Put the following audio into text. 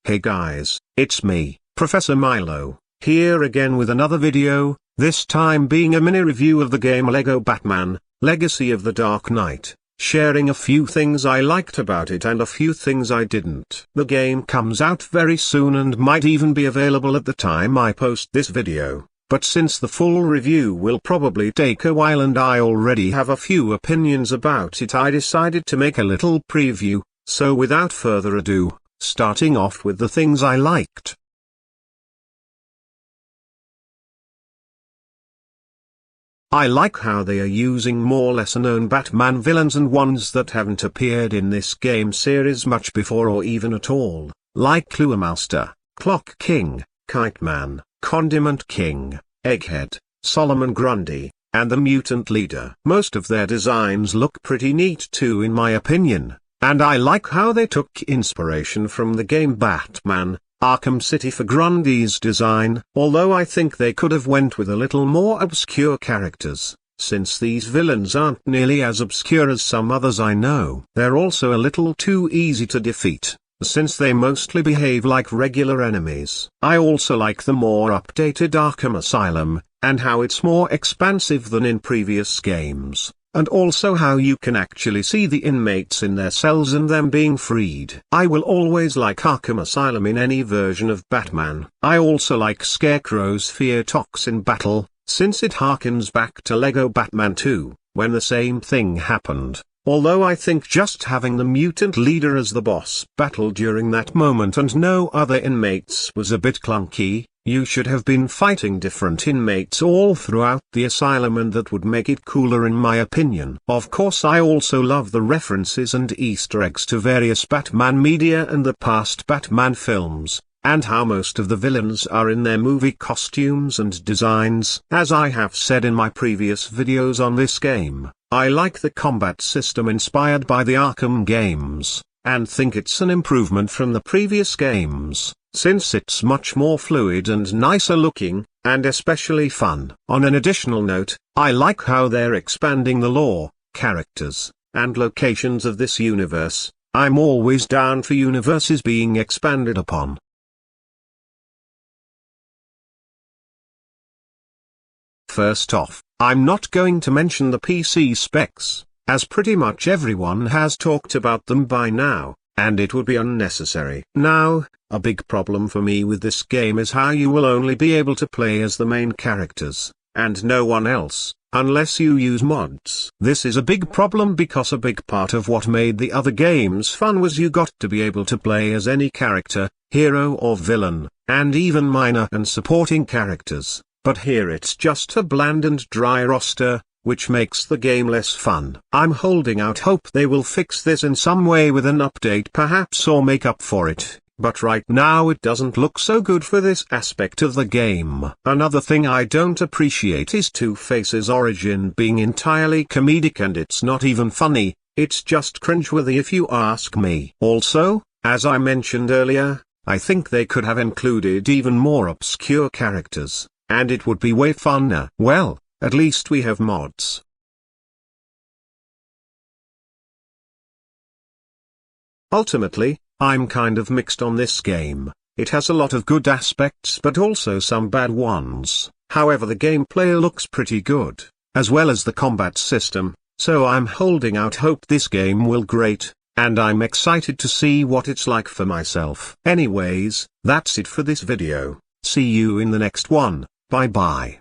Hey guys, it's me, Professor Milo, here again with another video, this time being a mini review of the game LEGO Batman, Legacy of the Dark Knight, sharing a few things I liked about it and a few things I didn't. The game comes out very soon and might even be available at the time I post this video, but since the full review will probably take a while and I already have a few opinions about it, I decided to make a little preview, so without further ado, starting off with the things I liked. I like how they are using more lesser-known Batman villains and ones that haven't appeared in this game series much before or even at all, like Cluemaster, Clock King, Kite Man, Condiment King, Egghead, Solomon Grundy, and the Mutant Leader. Most of their designs look pretty neat too in my opinion, and I like how they took inspiration from the game Batman, Arkham City for Grundy's design, although I think they could have went with a little more obscure characters, since these villains aren't nearly as obscure as some others I know. They're also a little too easy to defeat, since they mostly behave like regular enemies. I also like the more updated Arkham Asylum, and how it's more expansive than in previous games, and also how you can actually see the inmates in their cells and them being freed. I will always like Arkham Asylum in any version of Batman. I also like Scarecrow's fear tox in battle, since it harkens back to LEGO Batman 2, when the same thing happened. Although I think just having the mutant leader as the boss battle during that moment and no other inmates was a bit clunky. You should have been fighting different inmates all throughout the asylum, and that would make it cooler in my opinion. Of course, I also love the references and Easter eggs to various Batman media and the past Batman films, and how most of the villains are in their movie costumes and designs. As I have said in my previous videos on this game, I like the combat system inspired by the Arkham games, and think it's an improvement from the previous games, since it's much more fluid and nicer looking, and especially fun. On an additional note, I like how they're expanding the lore, characters, and locations of this universe. I'm always down for universes being expanded upon. First off, I'm not going to mention the PC specs, as pretty much everyone has talked about them by now, and it would be unnecessary. Now, a big problem for me with this game is how you will only be able to play as the main characters, and no one else, unless you use mods. This is a big problem because a big part of what made the other games fun was you got to be able to play as any character, hero or villain, and even minor and supporting characters, but here it's just a bland and dry roster, which makes the game less fun. I'm holding out hope they will fix this in some way with an update perhaps, or make up for it, but right now it doesn't look so good for this aspect of the game. Another thing I don't appreciate is Two-Face's origin being entirely comedic, and it's not even funny, it's just cringeworthy if you ask me. Also, as I mentioned earlier, I think they could have included even more obscure characters, and it would be way funner. Well, at least we have mods. Ultimately, I'm kind of mixed on this game. It has a lot of good aspects but also some bad ones. However, the gameplay looks pretty good, as well as the combat system, so I'm holding out hope this game will great, and I'm excited to see what it's like for myself. Anyways, that's it for this video. See you in the next one. Bye bye.